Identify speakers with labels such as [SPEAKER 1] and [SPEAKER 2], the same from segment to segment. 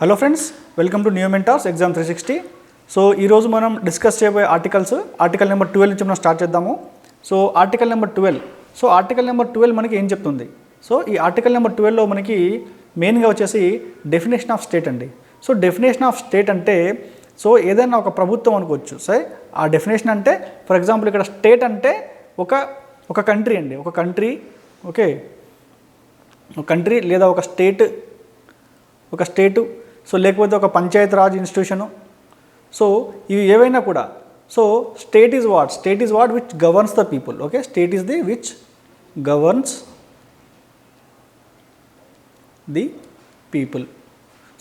[SPEAKER 1] Hello friends, welcome to new mentors exam 360. So ఈరోజు మనం discuss చేయబోయే ఆర్టికల్ నెంబర్ 12 నుంచి మనం స్టార్ట్ చేద్దాము. సో ఆర్టికల్ నెంబర్ 12 మనకి ఏం చెప్తుంది? సో ఈ ఆర్టికల్ నెంబర్ 12లో మనకి మెయిన్గా వచ్చేసి డెఫినేషన్ ఆఫ్ స్టేట్ అండి. సో డెఫినేషన్ ఆఫ్ స్టేట్ అంటే సో ఏదైనా ఒక ప్రభుత్వం అనుకోవచ్చు. సరే, ఆ డెఫినేషన్ అంటే ఫర్ ఎగ్జాంపుల్ ఇక్కడ స్టేట్ అంటే ఒక కంట్రీ అండి. ఒక కంట్రీ, ఓకే, ఒక కంట్రీ లేదా ఒక స్టేటు, సో లేకపోతే ఒక పంచాయత్ రాజ్ ఇన్స్టిట్యూషను. సో ఇవి ఏవైనా కూడా, so state is what which governs the people. Okay, state is the which governs the people.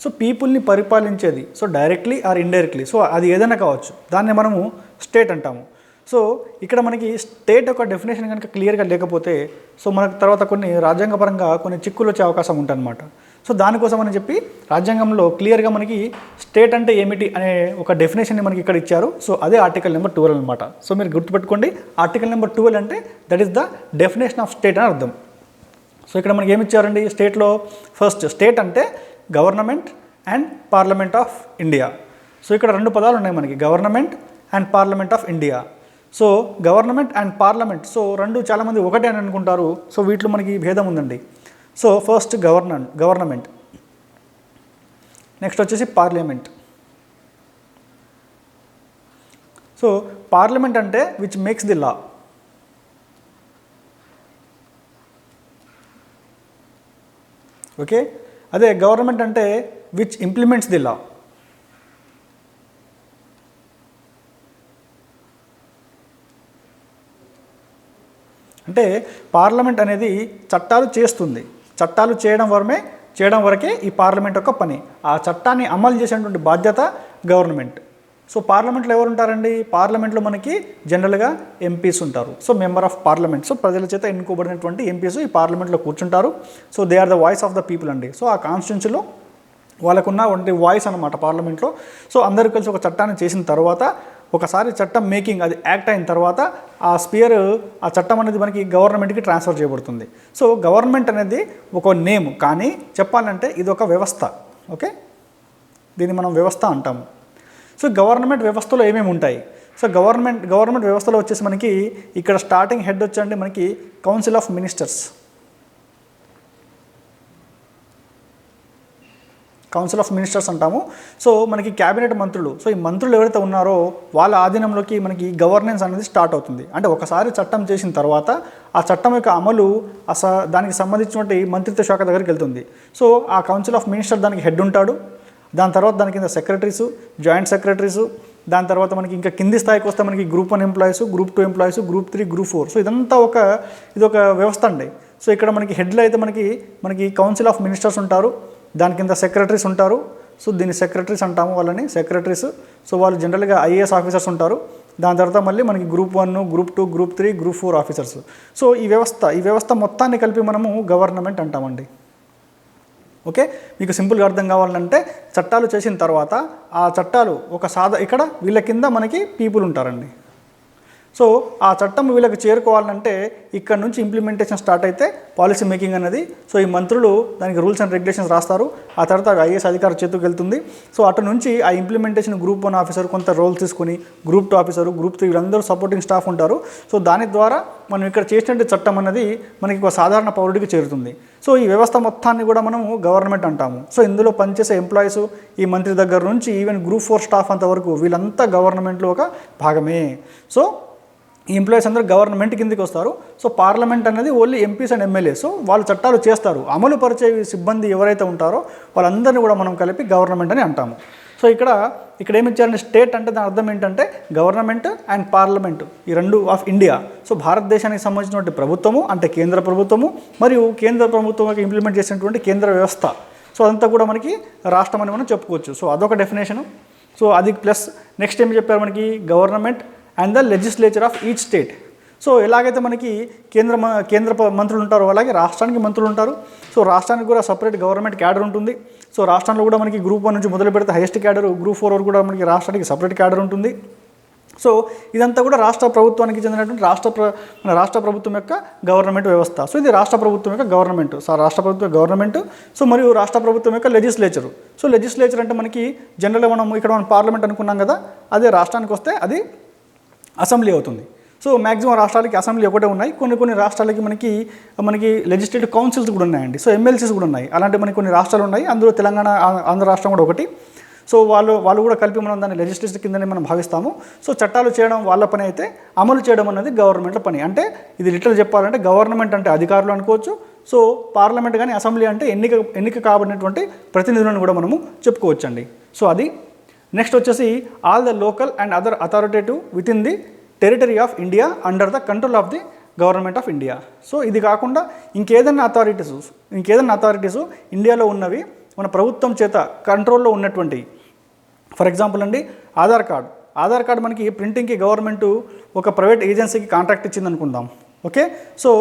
[SPEAKER 1] So పీపుల్ని పరిపాలించేది, so directly or indirectly, so అది ఏదైనా కావచ్చు, దాన్ని మనము స్టేట్ అంటాము. సో ఇక్కడ మనకి స్టేట్ యొక్క డెఫినేషన్ కనుక క్లియర్గా లేకపోతే సో మనకు తర్వాత కొన్ని రాజ్యాంగపరంగా కొన్ని చిక్కులు వచ్చే అవకాశం ఉంటుందన్నమాట. సో దానికోసం అని చెప్పి రాజ్యాంగంలో క్లియర్గా మనకి స్టేట్ అంటే ఏమిటి అనే ఒక డెఫినేషన్ని మనకి ఇక్కడ ఇచ్చారు. సో అదే ఆర్టికల్ నెంబర్ 12 అనమాట. సో మీరు గుర్తుపెట్టుకోండి, ఆర్టికల్ నెంబర్ 12 అంటే that is the definition of state అని అర్థం. సో ఇక్కడ మనకి ఏమి ఇచ్చారండి స్టేట్లో? ఫస్ట్, స్టేట్ అంటే government and parliament of India. So ఇక్కడ రెండు పదాలు ఉన్నాయి మనకి, government and parliament of India. So government and parliament, so రెండు చాలామంది ఒకటే అని అనుకుంటారు. సో వీటిలో మనకి భేదం ఉందండి. సో ఫస్ట్ గవర్నమెంట్, నెక్స్ట్ వచ్చేసి పార్లమెంట్. సో పార్లమెంట్ అంటే which makes the law, okay. అదే గవర్నమెంట్ అంటే విచ్ ఇంప్లిమెంట్స్ ది లా. అంటే పార్లమెంట్ అనేది చట్టాలు చేస్తుంది, చట్టాలు చేయడం వరకే ఈ పార్లమెంట్ యొక్క పని. ఆ చట్టాన్ని అమలు చేసేటువంటి బాధ్యత గవర్నమెంట్. సో పార్లమెంట్లో ఎవరు ఉంటారండి? పార్లమెంట్లో మనకి జనరల్గా ఎంపీస్ ఉంటారు. So member of parliament, so ప్రజల చేత ఎన్నుకోబడినటువంటి ఎంపీస్ ఈ పార్లమెంట్లో కూర్చుంటారు. So they are the voice of the people అండి. సో ఆ కాన్స్టిట్యున్సీలో వాళ్ళకున్న వాయిస్ అనమాట పార్లమెంట్లో. సో అందరూ కలిసి ఒక చట్టాన్ని చేసిన తర్వాత, ఒకసారి చట్టం మేకింగ్ అది యాక్ట్ అయిన తర్వాత ఆ చట్టం అనేది మనకి గవర్నమెంట్కి ట్రాన్స్ఫర్ చేయబడుతుంది. సో గవర్నమెంట్ అనేది ఒక నేమ్, కానీ చెప్పాలంటే ఇది ఒక వ్యవస్థ. ఓకే, దీన్ని మనం వ్యవస్థ అంటాము. సో గవర్నమెంట్ వ్యవస్థలో ఏమేమి ఉంటాయి? సో గవర్నమెంట్ వ్యవస్థలో వచ్చేసి మనకి ఇక్కడ స్టార్టింగ్ హెడ్ వచ్చండి మనకి కౌన్సిల్ ఆఫ్ మినిస్టర్స్ అంటాము. సో మనకి క్యాబినెట్ మంత్రులు, సో ఈ మంత్రులు ఎవరైతే ఉన్నారో వాళ్ళ ఆధీనంలోకి మనకి గవర్నెన్స్ అనేది స్టార్ట్ అవుతుంది. అంటే ఒకసారి చట్టం చేసిన తర్వాత ఆ చట్టం యొక్క అమలు దానికి సంబంధించినటువంటి మంత్రిత్వ శాఖ దగ్గరికి వెళ్తుంది. సో ఆ కౌన్సిల్ ఆఫ్ మినిస్టర్ దానికి హెడ్ ఉంటాడు. దాని తర్వాత దాని కింద సెక్రటరీసు, జాయింట్ సెక్రటరీసు, దాని తర్వాత మనకి ఇంకా కింది స్థాయికి వస్తే మనకి group 1 employees, group 2 employees, group 3, group 4. So ఇదంతా ఇదొక వ్యవస్థ అండి. సో ఇక్కడ మనకి హెడ్లో అయితే మనకి కౌన్సిల్ ఆఫ్ మినిస్టర్స్ ఉంటారు, దాని కింద సెక్రటరీస్ ఉంటారు. సో దీన్ని సెక్రటరీస్ అంటాము, వాళ్ళని సెక్రటరీస్. సో వాళ్ళు జనరల్గా ఐఏఎస్ ఆఫీసర్స్ ఉంటారు. దాని తర్వాత మళ్ళీ మనకి group 1, group 2, group 3, group 4 officers. So ఈ వ్యవస్థ మొత్తాన్ని కలిపి మనము గవర్నమెంట్ అంటామండి. ఓకే, మీకు సింపుల్గా అర్థం కావాలంటే చట్టాలు చేసిన తర్వాత ఆ చట్టాలు ఇక్కడ వీళ్ళ కింద మనకి పీపుల్ ఉంటారండి. సో ఆ చట్టం వీళ్ళకి చేరుకోవాలంటే ఇక్కడ నుంచి ఇంప్లిమెంటేషన్ స్టార్ట్ అయితే పాలసీ మేకింగ్ అనేది, సో ఈ మంత్రులు దానికి రూల్స్ అండ్ రెగ్యులేషన్స్ రాస్తారు. ఆ తర్వాత ఐఏఎస్ అధికారి చేతికి వెళ్తుంది. సో అటు నుంచి ఆ ఇంప్లిమెంటేషన్ గ్రూప్ 1 ఆఫీసర్ కొంత రోల్ తీసుకుని, గ్రూప్ 2 ఆఫీసరు, గ్రూప్ 3 వీళ్ళందరూ సపోర్టింగ్ స్టాఫ్ ఉంటారు. సో దాని ద్వారా మనం ఇక్కడ చేసినట్టు చట్టం అనేది మనకి ఒక సాధారణ పౌరుడికి చేరుతుంది. సో ఈ వ్యవస్థ మొత్తాన్ని కూడా మనము గవర్నమెంట్ అంటాము. సో ఇందులో పనిచేసే ఎంప్లాయీస్, ఈ మంత్రి దగ్గర నుంచి ఈవెన్ గ్రూప్ 4 స్టాఫ్ అంతవరకు వీళ్ళంతా గవర్నమెంట్లో ఒక భాగమే. సో ఈ ఎంప్లాయీస్ అందరూ గవర్నమెంట్ కిందకి వస్తారు. సో పార్లమెంట్ అనేది ఓన్లీ ఎంపీస్ అండ్ ఎమ్మెల్యేస్, వాళ్ళు చట్టాలు చేస్తారు. అమలు పరిచే సిబ్బంది ఎవరైతే ఉంటారో వాళ్ళందరినీ కూడా మనం కలిపి గవర్నమెంట్ అని అంటాము. సో ఇక్కడ ఏమి ఇచ్చారంటే స్టేట్ అంటే దాని అర్థం ఏంటంటే గవర్నమెంట్ అండ్ పార్లమెంట్, ఈ రెండు ఆఫ్ ఇండియా. సో భారతదేశానికి సంబంధించినటువంటి ప్రభుత్వము అంటే కేంద్ర ప్రభుత్వము, మరియు కేంద్ర ప్రభుత్వం ఇంప్లిమెంట్ చేసినటువంటి కేంద్ర వ్యవస్థ. సో అదంతా కూడా మనకి రాష్ట్రం అని మనం చెప్పుకోవచ్చు. సో అదొక డెఫినేషను. సో అది ప్లస్ నెక్స్ట్ ఏం చెప్పారు మనకి government and the legislature of each state. So ఎలాగైతే మనకి కేంద్ర మంత్రులు ఉంటారో అలాగే రాష్ట్రానికి మంత్రులు ఉంటారు. సో రాష్ట్రానికి కూడా సపరేట్ గవర్నమెంట్ క్యాడర్ ఉంటుంది. సో రాష్ట్రంలో కూడా మనకి గ్రూప్ 1 నుంచి మొదలు పెడితే హైయెస్ట్ క్యాడర్, గ్రూప్ 4 వరకు కూడా మనకి రాష్ట్రానికి సపరేట్ క్యాడర్ ఉంటుంది. సో ఇదంతా కూడా రాష్ట్ర ప్రభుత్వానికి చెందినటువంటి మన రాష్ట్ర ప్రభుత్వం యొక్క గవర్నమెంట్ వ్యవస్థ. సో ఇది రాష్ట్ర ప్రభుత్వం యొక్క గవర్నమెంట్. సో రాష్ట్ర ప్రభుత్వ గవర్నమెంట్, సో మరియు రాష్ట్ర ప్రభుత్వం యొక్క లెజిస్లేచరు. సో లెజిస్లేచర్ అంటే మనకి జనరల్గా మనం పార్లమెంట్ అనుకున్నాం కదా, అదే రాష్ట్రానికి వస్తే అది అసెంబ్లీ అవుతుంది. సో మ్యాక్సిమం రాష్ట్రాలకి అసెంబ్లీ ఒకటే ఉన్నాయి. కొన్ని రాష్ట్రాలకి మనకి లెజిస్లేటివ్ కౌన్సిల్స్ కూడా ఉన్నాయండి. సో ఎమ్మెల్సీస్ కూడా ఉన్నాయి. అలాంటి మనకి కొన్ని రాష్ట్రాలు ఉన్నాయి. అందులో తెలంగాణ, ఆంధ్ర రాష్ట్రం కూడా ఒకటి. సో వాళ్ళు కూడా కలిపి మనం దాన్ని లెజిస్లేచర్ కిందనే మనం భావిస్తాము. సో చట్టాలు చేయడం వాళ్ళ పని అయితే, అమలు చేయడం అనేది గవర్నమెంట్ల పని. అంటే ఇది లిటరల్ చెప్పాలంటే గవర్నమెంట్ అంటే అధికారులు అనుకోవచ్చు. సో పార్లమెంట్ కానీ అసెంబ్లీ అంటే ఎన్నిక కాబడినటువంటి ప్రతినిధులను కూడా మనము చెప్పుకోవచ్చండి. సో అది నెక్స్ట్ వచ్చేసి all the local and other authoritative with in the territory of India under the control of the government of India. So ఇది కాకుండా ఇంకేదైనా అథారిటీసు ఇండియాలో ఉన్నవి మన ప్రభుత్వం చేత కంట్రోల్లో ఉన్నటువంటి, ఫర్ ఎగ్జాంపుల్ అండి ఆధార్ కార్డ్ మనకి ప్రింటింగ్కి గవర్నమెంట్ ఒక ప్రైవేట్ ఏజెన్సీకి కాంట్రాక్ట్ ఇచ్చింది అనుకుందాం. ఓకే, సో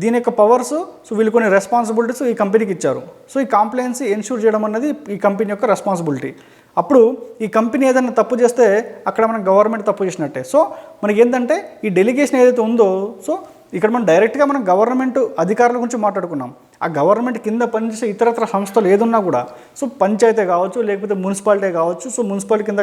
[SPEAKER 1] దీని యొక్క పవర్స్, సో వీళ్ళు కొన్ని రెస్పాన్సిబిలిటీస్ ఈ కంపెనీకి ఇచ్చారు. సో ఈ కాంప్లయన్స్ ఎన్ష్యూర్ చేయడం అన్నది ఈ కంపెనీ యొక్క రెస్పాన్సిబిలిటీ. అప్పుడు ఈ కంపెనీ ఏదైనా తప్పు చేస్తే అక్కడ మనం గవర్నమెంట్ తప్పు చేసినట్టే. సో మనకి ఏంటంటే ఈ డెలిగేషన్ ఏదైతే ఉందో, సో ఇక్కడ మనం డైరెక్ట్గా మనం గవర్నమెంట్ అధికారుల గురించి మాట్లాడుకున్నాం. ఆ గవర్నమెంట్ కింద పనిచేసే ఇతరత్ర సంస్థలు ఏదున్నా కూడా, సో పంచాయతీ కావచ్చు, లేకపోతే మున్సిపాలిటీ కావచ్చు, సో మున్సిపాలిటీ కింద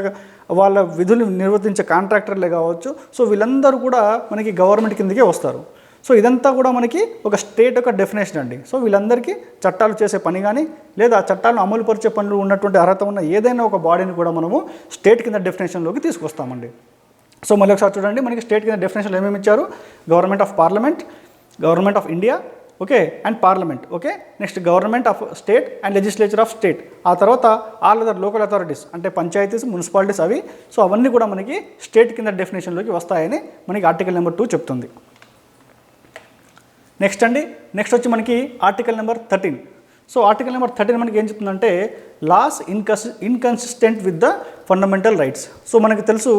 [SPEAKER 1] వాళ్ళ విధులు నిర్వర్తించే కాంట్రాక్టర్లే కావచ్చు, సో వీళ్ళందరూ కూడా మనకి గవర్నమెంట్ కిందకే వస్తారు. సో ఇదంతా కూడా మనకి ఒక స్టేట్ యొక్క డెఫినేషన్ అండి. సో వీళ్ళందరికీ చట్టాలు చేసే పని కానీ, లేదా ఆ చట్టాలను అమలు పరిచే పనులు ఉన్నటువంటి అర్హత ఉన్న ఏదైనా ఒక బాడీని కూడా మనము స్టేట్ కింద డెఫినేషన్లోకి తీసుకొస్తామండి. సో మళ్ళీ ఒకసారి చూడండి, మనకి స్టేట్ కింద డెఫినేషన్లు ఏమేమి ఇచ్చారు? Government of parliament, government of India, okay, and parliament. Okay, next government of state and legislature of state. ఆ తర్వాత ఆల్ అదర్ లోకల్ అథారిటీస్ అంటే పంచాయతీస్, మున్సిపాలిటీస్ అవి. సో అవన్నీ కూడా మనకి స్టేట్ కింద డెఫినేషన్లోకి వస్తాయని మనకి ఆర్టికల్ నెంబర్ 2 చెప్తుంది. నెక్స్ట్ వచ్చి మనకి article number 13. So article number 13 మనకి ఏం చెప్తుందంటే laws inconsistent with the fundamental rights. So మనకి తెలుసు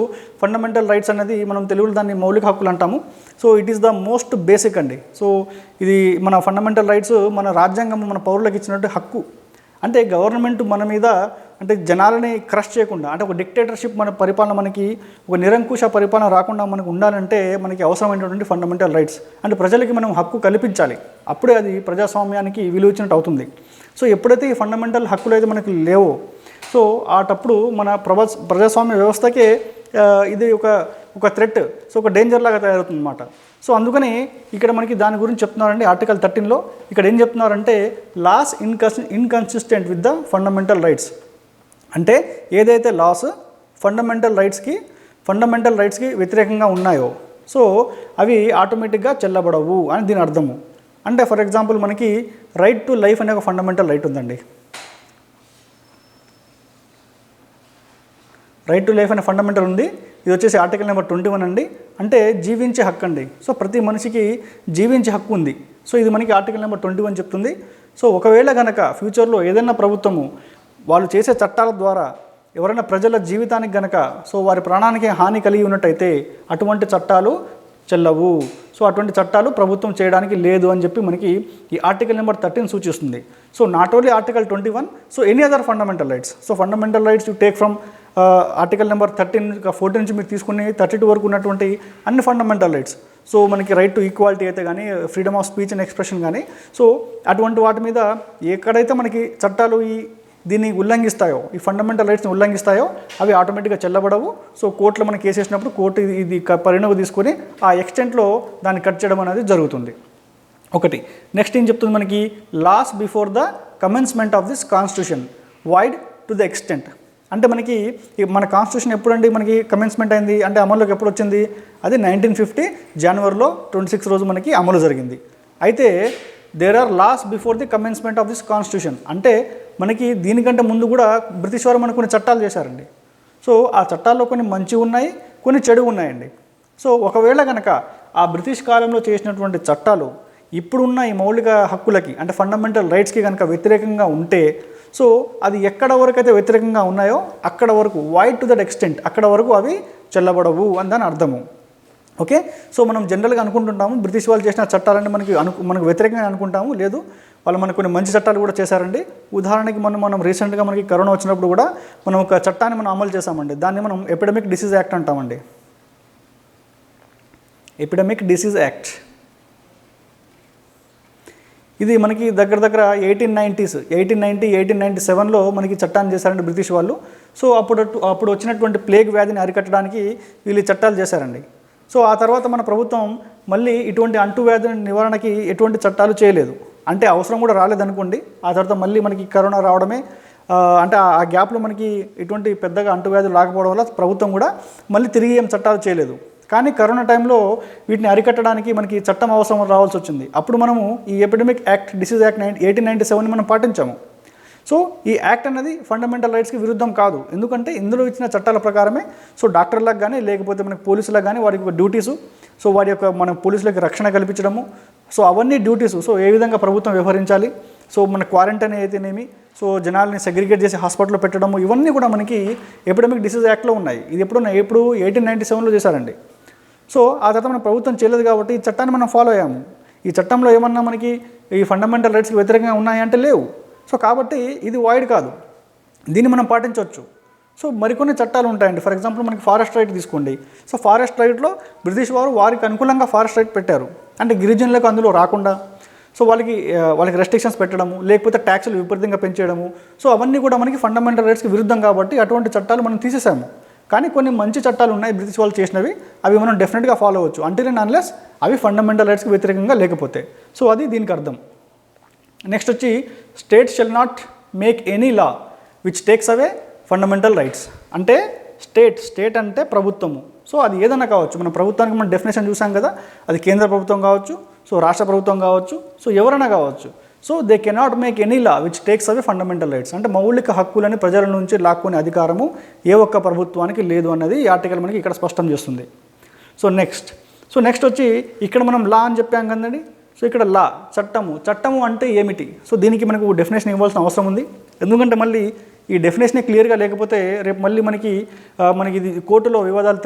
[SPEAKER 1] ఫండమెంటల్ రైట్స్ అనేది మనం తెలుగులో దాన్ని మౌలిక హక్కులు అంటాము. So it is the most basic అండి. సో ఇది మన ఫండమెంటల్ రైట్స్, మన రాజ్యాంగం మన పౌరులకు ఇచ్చినట్టు హక్కు. అంటే గవర్నమెంట్ మన మీద అంటే జనాలని క్రష్ చేయకుండా, అంటే ఒక డిక్టేటర్షిప్ మన పరిపాలన, మనకి ఒక నిరంకుశ పరిపాలన రాకుండా మనకు ఉండాలంటే మనకి అవసరమైనటువంటి ఫండమెంటల్ రైట్స్. అంటే ప్రజలకి మనం హక్కు కల్పించాలి, అప్పుడే అది ప్రజాస్వామ్యానికి విలువ ఇచ్చినట్టు అవుతుంది. సో ఎప్పుడైతే ఈ ఫండమెంటల్ హక్కులు అయితే మనకి లేవో, సో అటప్పుడు మన ప్రజాస్వామ్య వ్యవస్థకే ఇది ఒక థ్రెట్, సో ఒక డేంజర్ లాగా తయారవుతుంది అన్నమాట. సో అందుకని ఇక్కడ మనకి దాని గురించి చెప్తున్నారండి ఆర్టికల్ 13లో. ఇక్కడ ఏం చెప్తున్నారంటే laws inconsistent with the fundamental rights. అంటే ఏదైతే లాస్ ఫండమెంటల్ రైట్స్కి వ్యతిరేకంగా ఉన్నాయో, సో అవి ఆటోమేటిక్గా చెల్లబడవు అని దీని అర్థము. అంటే ఫర్ ఎగ్జాంపుల్ మనకి రైట్ టు లైఫ్ అనే ఒక ఫండమెంటల్ రైట్ ఉందండి. రైట్ టు లైఫ్ అనే ఫండమెంటల్ ఉంది. ఇది వచ్చేసి ఆర్టికల్ నెంబర్ 21 అండి. అంటే జీవించే హక్కు అండి. సో ప్రతి మనిషికి జీవించే హక్కు ఉంది. సో ఇది మనకి ఆర్టికల్ నెంబర్ 21 చెప్తుంది. సో ఒకవేళ కనుక ఫ్యూచర్లో ఏదైనా ప్రభుత్వము వాళ్ళు చేసే చట్టాల ద్వారా ఎవరైనా ప్రజల జీవితానికి గనక, సో వారి ప్రాణానికి హాని కలిగి ఉన్నట్టయితే అటువంటి చట్టాలు చెల్లవు. సో అటువంటి చట్టాలు ప్రభుత్వం చేయడానికి లేదు అని చెప్పి మనకి ఈ ఆర్టికల్ నెంబర్ 13 సూచిస్తుంది. So not only article 21, so any other fundamental rights. So fundamental rights you take from article number 14 నుంచి మీరు తీసుకుని 32 వరకు ఉన్నటువంటి అన్ని ఫండమెంటల్ రైట్స్. సో మనకి రైట్ టు ఈక్వాలిటీ అయితే కానీ, freedom of speech and expression కానీ, సో అటువంటి వాటి మీద ఎక్కడైతే మనకి చట్టాలు దీన్ని ఉల్లంఘిస్తాయో, ఈ ఫండమెంటల్ రైట్స్ని ఉల్లంఘిస్తాయో అవి ఆటోమేటిక్గా చెల్లబడవు. సో కోర్టులో మనకి కేసు వేసినప్పుడు కోర్టు ఇది పరిణామం తీసుకొని ఆ ఎక్స్టెంట్లో దాన్ని కట్ చేయడం అనేది జరుగుతుంది. ఒకటి. నెక్స్ట్ ఏం చెప్తుంది మనకి laws before the commencement of this constitution void to the extent. అంటే మనకి మన కాన్స్టిట్యూషన్ ఎప్పుడండి మనకి కమెన్స్మెంట్ అయింది అంటే అమల్లోకి ఎప్పుడు వచ్చింది? అది 1950 జనవరిలో 26 రోజు మనకి అమలు జరిగింది. అయితే there are laws before the commencement of this constitution. అంటే మనకి దీనికంటే ముందు కూడా బ్రిటిష్ వారు మనకు కొన్ని చట్టాలు చేశారండి. సో ఆ చట్టాల్లో కొన్ని మంచి ఉన్నాయి, కొన్ని చెడు ఉన్నాయండి. సో ఒకవేళ కనుక ఆ బ్రిటిష్ కాలంలో చేసినటువంటి చట్టాలు ఇప్పుడున్న ఈ మౌలిక హక్కులకి అంటే ఫండమెంటల్ రైట్స్కి కనుక వ్యతిరేకంగా ఉంటే, సో అది ఎక్కడ వరకు అయితే వ్యతిరేకంగా ఉన్నాయో అక్కడ వరకు వైడ్ టు దట్ ఎక్స్టెంట్ అక్కడ వరకు అవి చెల్లబడవు అని దాని అర్థము. ఓకే. సో మనం జనరల్గా అనుకుంటుంటాము బ్రిటిష్ వాళ్ళు చేసిన చట్టాలన్నీ మనకు వ్యతిరేకంగా అనుకుంటాము. లేదు, వాళ్ళు మనకు కొన్ని మంచి చట్టాలు కూడా చేశారండి. ఉదాహరణకి మనం రీసెంట్గా మనకి కరోనా వచ్చినప్పుడు కూడా మనం ఒక చట్టాన్ని మనం అమలు చేశామండి. దాన్ని మనం ఎపిడమిక్ డిసీజ్ యాక్ట్ అంటామండి. Epidemic disease act. ఇది మనకి దగ్గర 1897లో మనకి చట్టాన్ని చేశారండి బ్రిటిష్ వాళ్ళు. సో అప్పుడు వచ్చినటువంటి ప్లేగ్ వ్యాధిని అరికట్టడానికి వీళ్ళు చట్టాలు చేశారండి. సో ఆ తర్వాత మన ప్రభుత్వం మళ్ళీ ఇటువంటి అంటువ్యాధి నివారణకి ఎటువంటి చట్టాలు చేయలేదు. అంటే అవసరం కూడా రాలేదనుకోండి. ఆ తర్వాత మళ్ళీ మనకి కరోనా రావడమే, అంటే ఆ గ్యాప్లో మనకి ఇటువంటి పెద్దగా అంటువ్యాధులు రాకపోవడం వల్ల ప్రభుత్వం కూడా మళ్ళీ తిరిగి ఏం చట్టాలు చేయలేదు. కానీ కరోనా టైంలో వీటిని అరికట్టడానికి మనకి చట్టం అవసరం రావాల్సి వచ్చింది. అప్పుడు మనము ఈ ఎపిడమిక్ యాక్ట్, డిసీజ్ యాక్ట్ 1897ని మనం పాటించాము. సో ఈ యాక్ట్ అనేది ఫండమెంటల్ రైట్స్కి విరుద్ధం కాదు. ఎందుకంటే ఇందులో ఇచ్చిన చట్టాల ప్రకారమే సో డాక్టర్లకు కానీ లేకపోతే మనకి పోలీసులకు కానీ వారి యొక్క డ్యూటీసు, సో వారి యొక్క మన పోలీసులకి రక్షణ కల్పించడము, సో అవన్నీ డ్యూటీసు. సో ఏ విధంగా ప్రభుత్వం వ్యవహరించాలి, సో మన క్వారంటైన్ అయితేనేమి, సో జనాల్ని సెగ్రిగేట్ చేసి హాస్పిటల్లో పెట్టడము, ఇవన్నీ కూడా మనకి ఎపిడమిక్ డిసీజ్ యాక్ట్లో ఉన్నాయి. ఇది ఎప్పుడు 1897లో చేశారండి. సో ఆ తర్వాత మన ప్రభుత్వం చేయలేదు కాబట్టి ఈ చట్టాన్ని మనం ఫాలో అయ్యాము. ఈ చట్టంలో ఏమన్నా మనకి ఈ ఫండమెంటల్ రైట్స్కి వ్యతిరేకంగా ఉన్నాయంటే లేవు. సో కాబట్టి ఇది వాయిడ్ కాదు, దీన్ని మనం పాటించవచ్చు. సో మరికొన్ని చట్టాలు ఉంటాయండి. ఫర్ ఎగ్జాంపుల్ మనకి ఫారెస్ట్ రైట్ తీసుకోండి. సో ఫారెస్ట్ రైట్లో బ్రిటిష్ వారు వారికి అనుకూలంగా ఫారెస్ట్ రైట్ పెట్టారు. అంటే గిరిజనులకు అందులో రాకుండా సో వాళ్ళకి రెస్ట్రిక్షన్స్ పెట్టడము, లేకపోతే ట్యాక్సులు విపరీతంగా పెంచేయడము, సో అవన్నీ కూడా మనకి ఫండమెంటల్ రైట్స్కి విరుద్ధం కాబట్టి అటువంటి చట్టాలు మనం తీసేసాము. కానీ కొన్ని మంచి చట్టాలు ఉన్నాయి బ్రిటిష్ వాళ్ళు చేసినవి, అవి మనం డెఫినెట్గా ఫాలో అవ్వచ్చు అంటిల్ అండ్ అన్లెస్ అవి ఫండమెంటల్ రైట్స్కి వ్యతిరేకంగా లేకపోతే. సో అది దీనికి అర్థం. నెక్స్ట్ వచ్చి state shall not make any law which takes away fundamental rights. అంటే స్టేట్ అంటే ప్రభుత్వము. సో అది ఏదైనా కావచ్చు. మన ప్రభుత్వానికి మనం డెఫినేషన్ చూసాం కదా, అది కేంద్ర ప్రభుత్వం కావచ్చు, సో రాష్ట్ర ప్రభుత్వం కావచ్చు, సో ఎవరైనా కావచ్చు. So they cannot make any law which takes away fundamental rights. అంటే మౌలిక హక్కులని ప్రజల నుంచి లాక్కునే అధికారము ఏ ఒక్క ప్రభుత్వానికి లేదు అన్నది ఈ ఆర్టికల్ మనకి ఇక్కడ స్పష్టం చేస్తుంది. సో నెక్స్ట్ వచ్చి ఇక్కడ మనం లా అని చెప్పాం కదండి. సో ఇక్కడ లా చట్టము అంటే ఏమిటి? సో దీనికి మనకు డెఫినేషన్ ఇవ్వాల్సిన అవసరం ఉంది. ఎందుకంటే మళ్ళీ ఈ డెఫినేషనే క్లియర్గా లేకపోతే రేపు మళ్ళీ మనకి ఇది కోర్టులో వివాదాలు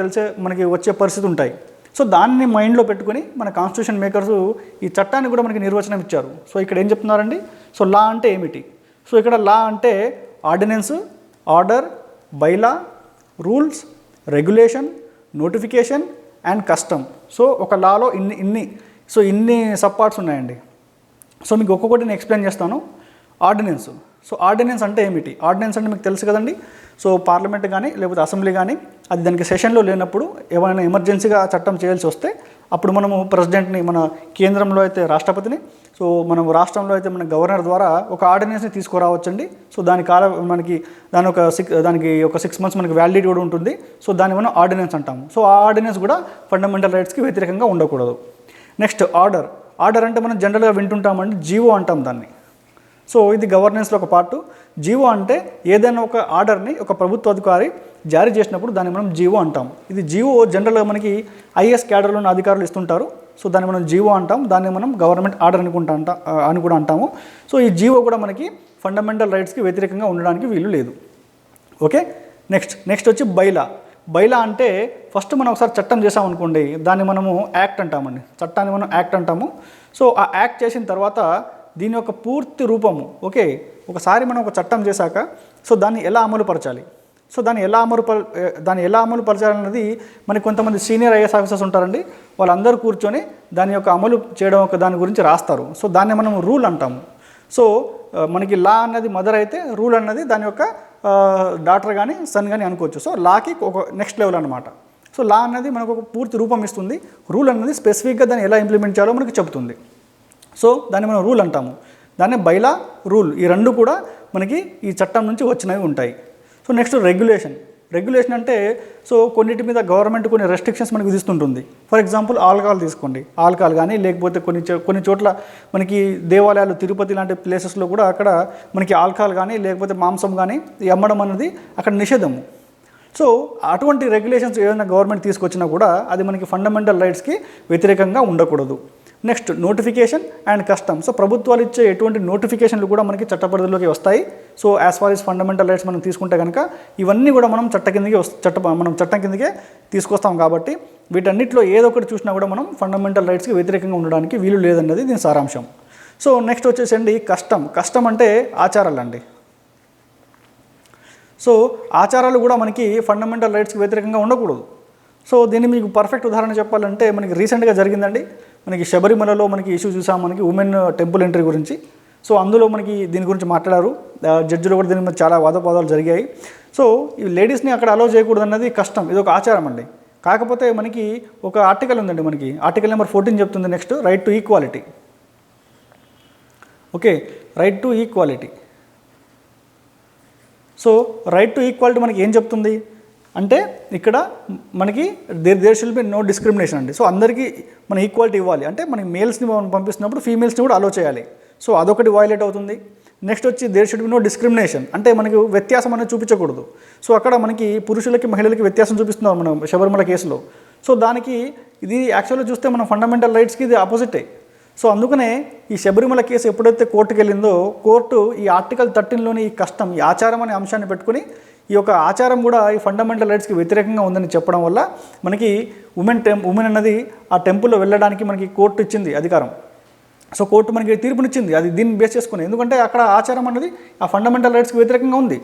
[SPEAKER 1] మనకి వచ్చే పరిస్థితి ఉంటాయి. సో దాన్ని మైండ్లో పెట్టుకుని మన కాన్స్టిట్యూషన్ మేకర్స్ ఈ చట్టాన్ని కూడా మనకి నిర్వచనం ఇచ్చారు. సో ఇక్కడ ఏం చెప్తున్నారండి, సో లా అంటే ఏమిటి? సో ఇక్కడ లా అంటే ordinance, order, bylaw, rules, regulation, notification and custom. So ఒక లాలో ఇన్ని సబ్ పార్ట్స్ ఉన్నాయండి. సో మీకు ఒక్కొక్కటి నేను ఎక్స్ప్లెయిన్ చేస్తాను. ఆర్డినెన్స్. సో ఆర్డినెన్స్ అంటే ఏమిటి? ఆర్డినెన్స్ అంటే మీకు తెలుసు కదండి. సో పార్లమెంట్ కానీ లేకపోతే అసెంబ్లీ కానీ అది దానికి సెషన్లో లేనప్పుడు ఏమైనా ఎమర్జెన్సీగా చట్టం చేయాల్సి వస్తే అప్పుడు మనము ప్రెసిడెంట్ని, మన కేంద్రంలో అయితే రాష్ట్రపతిని, సో మనం రాష్ట్రంలో అయితే మన గవర్నర్ ద్వారా ఒక ఆర్డినెన్స్ని తీసుకురావచ్చండి. సో దానికి ఒక 6 months మనకి వ్యాలిడిటీ కూడా ఉంటుంది. సో దాన్ని మనం ఆర్డినెన్స్ అంటాము. సో ఆ ఆర్డినెన్స్ కూడా ఫండమెంటల్ రైట్స్కి వ్యతిరేకంగా ఉండకూడదు. నెక్స్ట్ ఆర్డర్ అంటే మనం జనరల్గా వింటుంటామండి, జీవో అంటాం దాన్ని. సో ఇది గవర్నెన్స్లో ఒక పార్టు. జీవో అంటే ఏదైనా ఒక ఆర్డర్ని ఒక ప్రభుత్వ అధికారి జారీ చేసినప్పుడు దాన్ని మనం జీవో అంటాం. ఇది జీవో జనరల్గా మనకి ఐఏఎస్ క్యాడర్లోని అధికారులు ఇస్తుంటారు. సో దాన్ని మనం జీవో అంటాం. దాన్ని మనం గవర్నమెంట్ ఆర్డర్ అని కూడా అంటాము. సో ఈ జీవో కూడా మనకి ఫండమెంటల్ రైట్స్కి వ్యతిరేకంగా ఉండడానికి వీలు లేదు. ఓకే. నెక్స్ట్ వచ్చి బైలా అంటే ఫస్ట్ మనం ఒకసారి చట్టం చేసామనుకోండి, దాన్ని మనము యాక్ట్ అంటామండి. చట్టాన్ని మనం యాక్ట్ అంటాము. సో ఆ యాక్ట్ చేసిన తర్వాత దీని యొక్క పూర్తి రూపము, ఓకే, ఒకసారి మనం ఒక చట్టం చేశాక సో దాన్ని ఎలా అమలుపరచాలి, సో దాన్ని ఎలా అమలుపరచాలన్నది మనకి కొంతమంది సీనియర్ ఐఏఎస్ ఆఫీసర్స్ ఉంటారండి. వాళ్ళందరూ కూర్చొని దాని యొక్క అమలు చేయడం దాని గురించి రాస్తారు. సో దాన్ని మనం రూల్ అంటాము. సో మనకి లా అన్నది మదర్ అయితే రూల్ అన్నది దాని యొక్క డాటర్ కానీ సన్ కానీ అనుకోవచ్చు. సో లాకి ఒక నెక్స్ట్ లెవెల్ అనమాట. సో లా అన్నది మనకు ఒక పూర్తి రూపం ఇస్తుంది. రూల్ అన్నది స్పెసిఫిక్గా దాన్ని ఎలా ఇంప్లిమెంట్ చేయాలో మనకి చెబుతుంది. సో దాన్ని మనం రూల్ అంటాము. దాన్ని బైలా, రూల్, ఈ రెండు కూడా మనకి ఈ చట్టం నుంచి వచ్చినవి ఉంటాయి. సో నెక్స్ట్ రెగ్యులేషన్ అంటే సో కొన్నిటి మీద గవర్నమెంట్ కొన్ని రెస్ట్రిక్షన్స్ మనకు విధిస్తుంటుంది. ఫర్ ఎగ్జాంపుల్ ఆల్కహాల్ తీసుకోండి. ఆల్కహాల్ కానీ లేకపోతే కొన్ని చోట్ల మనకి దేవాలయాలు, తిరుపతి లాంటి ప్లేసెస్లో కూడా అక్కడ మనకి ఆల్కహాల్ కానీ లేకపోతే మాంసం కానీ అమ్మడం అన్నది అక్కడ నిషేధము. సో అటువంటి రెగ్యులేషన్స్ ఏదైనా గవర్నమెంట్ తీసుకొచ్చినా కూడా అది మనకి ఫండమెంటల్ రైట్స్కి వ్యతిరేకంగా ఉండకూడదు. Next notification and custom. So ప్రభుత్వాలు ఇచ్చే ఎటువంటి నోటిఫికేషన్లు కూడా మనకి చట్ట పరిధిలోకి వస్తాయి. So as far is fundamental rights మనం తీసుకుంటే కనుక ఇవన్నీ కూడా మనం చట్టం కిందకే తీసుకొస్తాం. కాబట్టి వీటన్నిటిలో ఏదో ఒకటి చూసినా కూడా మనం ఫండమెంటల్ రైట్స్కి వ్యతిరేకంగా ఉండడానికి వీలు లేదన్నది దీని సారాంశం. సో నెక్స్ట్ వచ్చేసండి కస్టమ్ అంటే ఆచారాలు అండి. సో ఆచారాలు కూడా మనకి ఫండమెంటల్ రైట్స్కి వ్యతిరేకంగా ఉండకూడదు. సో దీన్ని మీకు పర్ఫెక్ట్ ఉదాహరణ చెప్పాలంటే మనకి రీసెంట్గా జరిగిందండి, మనకి శబరిమలలో మనకి ఇష్యూ చూసాం, మనకి ఉమెన్ టెంపుల్ ఎంట్రీ గురించి. సో అందులో మనకి దీని గురించి మాట్లాడారు, జడ్జిలో కూడా దీని మీద చాలా వాదోపవాదాలు జరిగాయి. సో ఈ లేడీస్ని అక్కడ అలౌ చేయకూడదు అన్నది కష్టం, ఇది ఒక ఆచారం అండి. కాకపోతే మనకి ఒక ఆర్టికల్ ఉందండి, మనకి ఆర్టికల్ నెంబర్ 14 చెప్తుంది next right to equality. Okay, right to equality. So right to equality మనకి ఏం చెప్తుంది అంటే ఇక్కడ మనకి there shall be no discrimination అండి. సో అందరికీ మన ఈక్వాలిటీ ఇవ్వాలి, అంటే మనకి మేల్స్ని మనం పంపిస్తున్నప్పుడు ఫీమేల్స్ని కూడా అలో చేయాలి. సో అదొకటి వయలేట్ అవుతుంది. నెక్స్ట్ వచ్చి there should be no discrimination, అంటే మనకి వ్యత్యాసం అనేది చూపించకూడదు. సో అక్కడ మనకి పురుషులకి మహిళలకి వ్యత్యాసం చూపిస్తున్నాం మనం శబరిమల కేసులో. సో దానికి ఇది యాక్చువల్గా చూస్తే మనం ఫండమెంటల్ రైట్స్కి ఇది ఆపోజిటే. సో అందుకనే ఈ శబరిమల కేసు ఎప్పుడైతే కోర్టుకు వెళ్ళిందో, కోర్టు ఈ ఆర్టికల్ 13లోని ఈ కష్టం, ఈ ఆచారం అనే అంశాన్ని పెట్టుకుని ఈ యొక్క ఆచారం కూడా ఈ ఫండమెంటల్ రైట్స్కి వ్యతిరేకంగా ఉందని చెప్పడం వల్ల మనకి ఉమెన్ అన్నది ఆ టెంపుల్లో వెళ్ళడానికి మనకి కోర్టు ఇచ్చింది అధికారం. సో కోర్టు మనకి తీర్పునిచ్చింది అది దీన్ని బేస్ చేసుకుని, ఎందుకంటే అక్కడ ఆచారం అన్నది ఆ ఫండమెంటల్ రైట్స్కి వ్యతిరేకంగా ఉంది.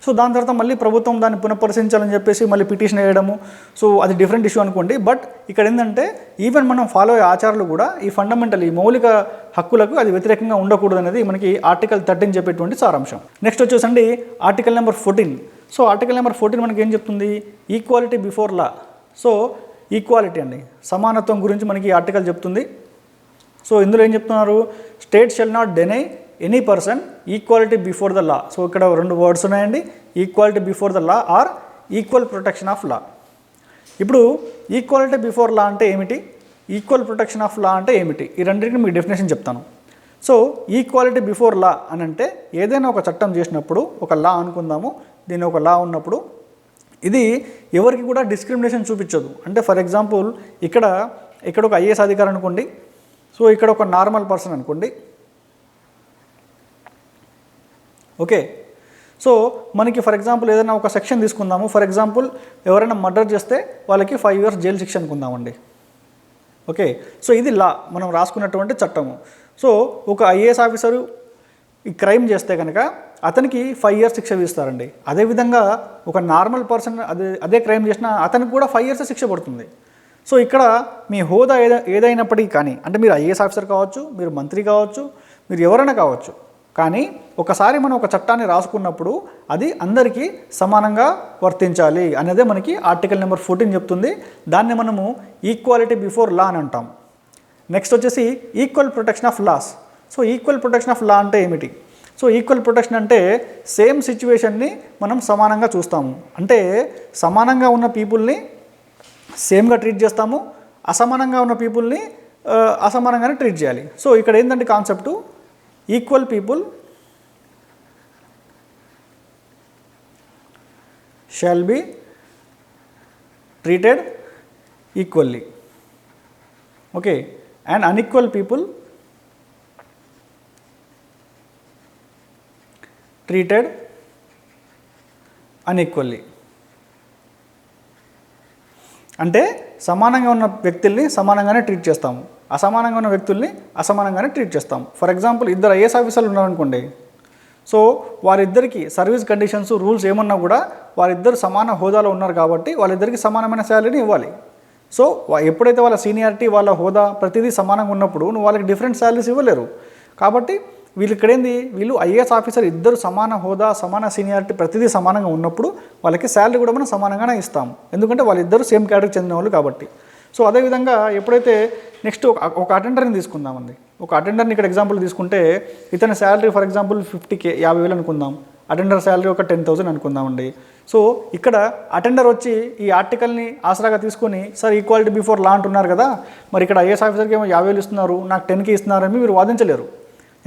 [SPEAKER 1] సో దాని తర్వాత మళ్ళీ ప్రభుత్వం దాన్ని పునఃపరిశీలించాలని చెప్పేసి మళ్ళీ పిటిషన్ వేయడము, సో అది డిఫరెంట్ ఇష్యూ అనుకోండి. బట్ ఇక్కడ ఏంటంటే ఈవెన్ మనం ఫాలో అయ్యే ఆచారాలు కూడా ఈ ఫండమెంటల్ ఈ మౌలిక హక్కులకు అది వ్యతిరేకంగా ఉండకూడదు అనేది మనకి ఆర్టికల్ 13 చెప్పేటువంటి సారాంశం. నెక్స్ట్ వచ్చేసండి article number 14. So article number 14 మనకి ఏం చెప్తుంది, equality before law. So equality అండి, సమానత్వం గురించి మనకి ఈ ఆర్టికల్ చెప్తుంది. సో ఇందులో ఏం చెప్తున్నారు, state shall not deny any person equality before the law. So ఇక్కడ 2 వర్డ్స్ ఉన్నాయండి, equality before the law or equal protection of law. ఇప్పుడు ఈక్వాలిటీ బిఫోర్ లా అంటే ఏమిటి, ఈక్వల్ ప్రొటెక్షన్ ఆఫ్ లా అంటే ఏమిటి, ఈ రెండింటికి మీకు డెఫినేషన్ చెప్తాను. సో ఈక్వాలిటీ బిఫోర్ లా అని అంటే ఏదైనా ఒక చట్టం చేసినప్పుడు, ఒక లా అనుకుందాము, దీని ఒక లా ఉన్నప్పుడు ఇది ఎవరికి కూడా డిస్క్రిమినేషన్ చూపించదు. అంటే ఫర్ ఎగ్జాంపుల్ ఇక్కడ ఒక ఐఏఎస్ అధికారి అనుకోండి, సో ఇక్కడ ఒక నార్మల్ పర్సన్ అనుకోండి. ఓకే, సో మనకి ఫర్ ఎగ్జాంపుల్ ఏదైనా ఒక సెక్షన్ తీసుకుందాము. ఫర్ ఎగ్జాంపుల్ ఎవరైనా మర్డర్ చేస్తే వాళ్ళకి 5 years జైలు శిక్ష అనుకుందామండి. ఓకే, సో ఇది లా, మనం రాసుకున్నటువంటి చట్టము. సో ఒక ఐఏఎస్ ఆఫీసరు ఈ క్రైమ్ చేస్తే కనుక అతనికి 5 years శిక్ష విధిస్తారండి. అదేవిధంగా ఒక నార్మల్ పర్సన్ అదే క్రైమ్ చేసినా అతనికి కూడా 5 years శిక్ష పడుతుంది. సో ఇక్కడ మీ హోదా ఏదైనప్పటికీ కానీ, అంటే మీరు ఐఏఎస్ ఆఫీసర్ కావచ్చు, మీరు మంత్రి కావచ్చు, మీరు ఎవరైనా కావచ్చు, కానీ ఒకసారి మనం ఒక చట్టాన్ని రాసుకున్నప్పుడు అది అందరికీ సమానంగా వర్తించాలి అనేదే మనకి ఆర్టికల్ నెంబర్ 14 చెప్తుంది. దాన్ని మనము ఈక్వాలిటీ బిఫోర్ లా అని అంటాం. నెక్స్ట్ వచ్చేసి equal protection of laws. So equal protection of law అంటే ఏమిటి, సో ఈక్వల్ ప్రొటెక్షన్ అంటే సేమ్ సిచ్యువేషన్ని మనం సమానంగా చూస్తాము. అంటే సమానంగా ఉన్న పీపుల్ని సేమ్గా ట్రీట్ చేస్తాము, అసమానంగా ఉన్న పీపుల్ని అసమానంగానే ట్రీట్ చేయాలి. సో ఇక్కడ ఏంటంటే concept, equal people shall be treated equally. Okay, and unequal people treated unequally. అంటే సమానంగా ఉన్న వ్యక్తుల్ని సమానంగానే ట్రీట్ చేస్తాము, అసమానంగా ఉన్న వ్యక్తుల్ని అసమానంగానే ట్రీట్ చేస్తాం. ఫర్ ఎగ్జాంపుల్ 2 ఐఏఎస్ ఆఫీసర్లు ఉన్నారనుకోండి, సో వారిద్దరికి సర్వీస్ కండిషన్స్ రూల్స్ ఏమన్నా కూడా వారిద్దరు సమాన హోదాలో ఉన్నారు కాబట్టి వాళ్ళిద్దరికి సమానమైన శాలరీని ఇవ్వాలి. సో ఎప్పుడైతే వాళ్ళ సీనియారిటీ, వాళ్ళ హోదా ప్రతిదీ సమానంగా ఉన్నప్పుడు నువ్వు వాళ్ళకి డిఫరెంట్ శాలరీస్ ఇవ్వలేరు. కాబట్టి వీళ్ళు ఇక్కడేంది, వీళ్ళు ఐఏఎస్ ఆఫీసర్ ఇద్దరు సమాన హోదా, సమాన సీనియారిటీ ప్రతిదీ సమానంగా ఉన్నప్పుడు వాళ్ళకి శాలరీ కూడా మనం సమానంగానే ఇస్తాము, ఎందుకంటే వాళ్ళిద్దరు సేమ్ కేటగిరీకి చెందిన వాళ్ళు కాబట్టి. సో అదేవిధంగా ఎప్పుడైతే నెక్స్ట్ ఒక అటెండర్ని తీసుకుందామండి, ఒక అటెండర్ని ఇక్కడ ఎగ్జాంపుల్ తీసుకుంటే ఇతని శాలరీ ఫర్ ఎగ్జాంపుల్ 50K 50,000 అనుకుందాం, అటెండర్ శాలరీ ఒక 10,000 అనుకుందామండి. సో ఇక్కడ అటెండర్ వచ్చి ఈ ఆర్టికల్ని ఆసరాగా తీసుకొని సార్ ఈక్వాలిటీ బిఫోర్ లా అంటున్నారు కదా, మరి ఇక్కడ ఐఏఎస్ ఆఫీసర్కి ఏమో 50,000 ఇస్తున్నారు, నాకు 10K ఇస్తున్నారని మీరు వాదించలేరు.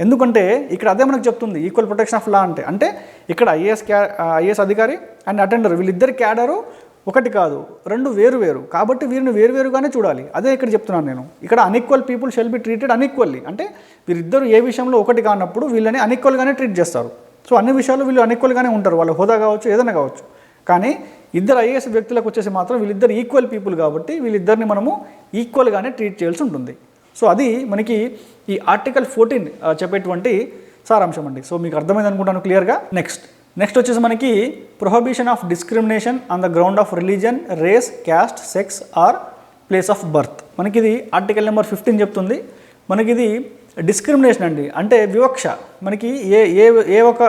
[SPEAKER 1] ఎందుకంటే ఇక్కడ అదే మనకు చెప్తుంది ఈక్వల్ ప్రొటెక్షన్ ఆఫ్ లా అంటే ఇక్కడ ఐఏఎస్ అధికారి అండ్ అటెండర్ వీళ్ళిద్దరి క్యాడరు ఒకటి కాదు, 2 వేరు. కాబట్టి వీరిని వేరుగానే చూడాలి. అదే ఇక్కడ చెప్తున్నాను నేను. ఇక్కడ unequal people shall be treated unequally. అంటే వీరిద్దరు ఏ విషయంలో ఒకటి కానప్పుడు వీళ్ళని అన్ఈక్వల్గానే ట్రీట్ చేస్తారు. సో అన్ని విషయాలు వీళ్ళు అన్ఈక్వల్గానే ఉంటారు, వాళ్ళ హోదా కావచ్చు, ఏదైనా కావచ్చు. కానీ 2 ఐఏఎస్ వ్యక్తులకు వచ్చేసి మాత్రం వీళ్ళిద్దరు ఈక్వల్ పీపుల్ కాబట్టి వీళ్ళిద్దరిని మనము ఈక్వల్గానే ట్రీట్ చేయాల్సి ఉంటుంది. సో అది మనకి ఈ ఆర్టికల్ 14 చెప్పేటువంటి సారాంశం అండి. సో మీకు అర్థమైంది అనుకుంటాను క్లియర్గా. నెక్స్ట్ నెక్స్ట్ వచ్చేసి మనకి prohibition of discrimination on the ground of religion, race, caste, sex or place of birth. మనకి ఇది ఆర్టికల్ నెంబర్ 15 చెప్తుంది. మనకి ఇది డిస్క్రిమినేషన్ అండి, అంటే వివక్ష. మనకి ఏ ఒక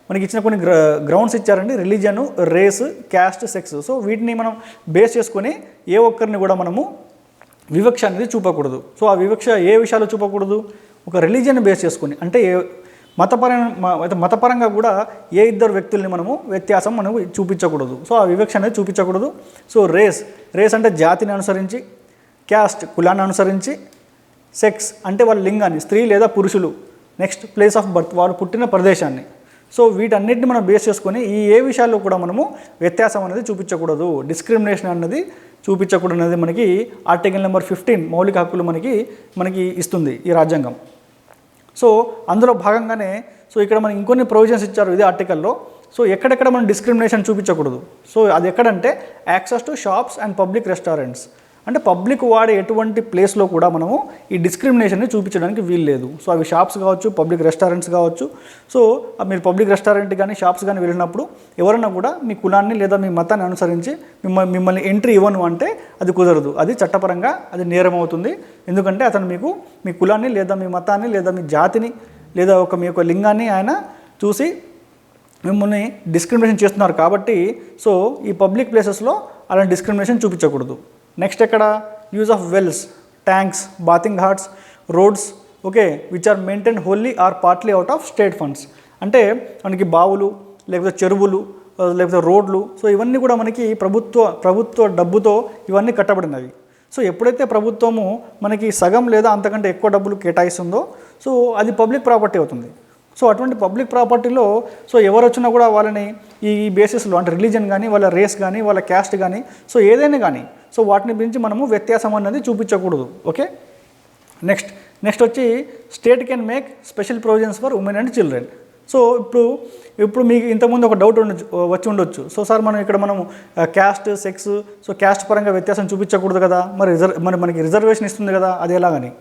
[SPEAKER 1] మనకి ఇచ్చిన కొన్ని గ్రౌండ్స్ ఇచ్చారండి, రిలీజను, రేస్, క్యాస్ట్, సెక్స్. సో వీటిని మనం బేస్ చేసుకొని ఏ ఒక్కరిని కూడా మనము వివక్ష అనేది చూపకూడదు. సో ఆ వివక్ష ఏ విషయాలు చూపకూడదు, ఒక రిలీజియన్ బేస్ చేసుకొని, అంటే మతపరంగా కూడా ఏ ఇద్దరు వ్యక్తుల్ని మనము వ్యత్యాసం మనము చూపించకూడదు. సో ఆ వివక్ష అనేది చూపించకూడదు. సో రేస్ అంటే జాతిని అనుసరించి, క్యాస్ట్ కులాన్ని అనుసరించి, సెక్స్ అంటే వాళ్ళ లింగాన్ని, స్త్రీ లేదా పురుషులు, నెక్స్ట్ ప్లేస్ ఆఫ్ బర్త్ వారు పుట్టిన ప్రదేశాన్ని. సో వీటన్నిటిని మనం బేస్ చేసుకొని ఏ విషయాల్లో కూడా మనము వ్యత్యాసం అనేది చూపించకూడదు, డిస్క్రిమినేషన్ అనేది చూపించకూడదు అనేది మనకి ఆర్టికల్ నెంబర్ 15 మౌలిక హక్కులు మనకి ఇస్తుంది ఈ రాజ్యాంగం. సో అందులో భాగంగానే సో ఇక్కడ మనకి ఇంకొన్ని ప్రొవిజన్స్ ఇచ్చారు ఇదే ఆర్టికల్లో. సో ఎక్కడెక్కడ మనం డిస్క్రిమినేషన్ చూపించకూడదు, సో అది ఎక్కడంటే access to shops and public restaurants, అంటే పబ్లిక్ వాడే ఎటువంటి ప్లేస్లో కూడా మనము ఈ డిస్క్రిమినేషన్ని చూపించడానికి వీలు లేదు. సో అవి షాప్స్ కావచ్చు, పబ్లిక్ రెస్టారెంట్స్ కావచ్చు. సో మీరు పబ్లిక్ రెస్టారెంట్ కానీ షాప్స్ కానీ వెళ్ళినప్పుడు ఎవరైనా కూడా మీ కులాన్ని లేదా మీ మతాన్ని అనుసరించి మిమ్మల్ని ఎంట్రీ ఇవ్వను అంటే అది కుదరదు, అది చట్టపరంగా అది నేరం అవుతుంది. ఎందుకంటే అతను మీ కులాన్ని లేదా మీ మతాన్ని లేదా మీ జాతిని లేదా మీ యొక్క లింగాన్ని ఆయన చూసి మిమ్మల్ని డిస్క్రిమినేషన్ చేస్తున్నారు కాబట్టి సో ఈ పబ్లిక్ ప్లేసెస్లో అలాంటి డిస్క్రిమినేషన్ చూపించకూడదు. నెక్స్ట్ ఎక్కడ use of wells, tanks, bathing ghats, roads, okay, which are maintain wholly or partly out of state funds, అంటే మనకి బావులు లేకపోతే చెరువులు లేకపోతే రోడ్లు, సో ఇవన్నీ కూడా మనకి ప్రభుత్వ డబ్బుతో ఇవన్నీ కట్టబడినవి. సో ఎప్పుడైతే ప్రభుత్వము మనకి సగం లేదా అంతకంటే ఎక్కువ డబ్బులు కేటాయిస్తుందో సో అది పబ్లిక్ ప్రాపర్టీ అవుతుంది. సో అటువంటి పబ్లిక్ ప్రాపర్టీలో సో ఎవరు వచ్చినా కూడా వాళ్ళని ఈ బేసిస్లో అంటే రిలీజన్ కానీ వాళ్ళ రేస్ కానీ వాళ్ళ క్యాస్ట్ కానీ సో ఏదైనా కానీ సో వాటిని గురించి మనము వ్యత్యాసం అన్నది చూపించకూడదు. ఓకే, నెక్స్ట్ వచ్చి state can make special provisions for women and children. So ఇప్పుడు మీకు ఇంతకుముందు ఒక డౌట్ వచ్చి ఉండొచ్చు, సో సార్ మనము క్యాస్ట్, సెక్స్, సో క్యాస్ట్ పరంగా వ్యత్యాసం చూపించకూడదు కదా, మనకి రిజర్వేషన్ ఇస్తుంది కదా, అది ఎలాగని.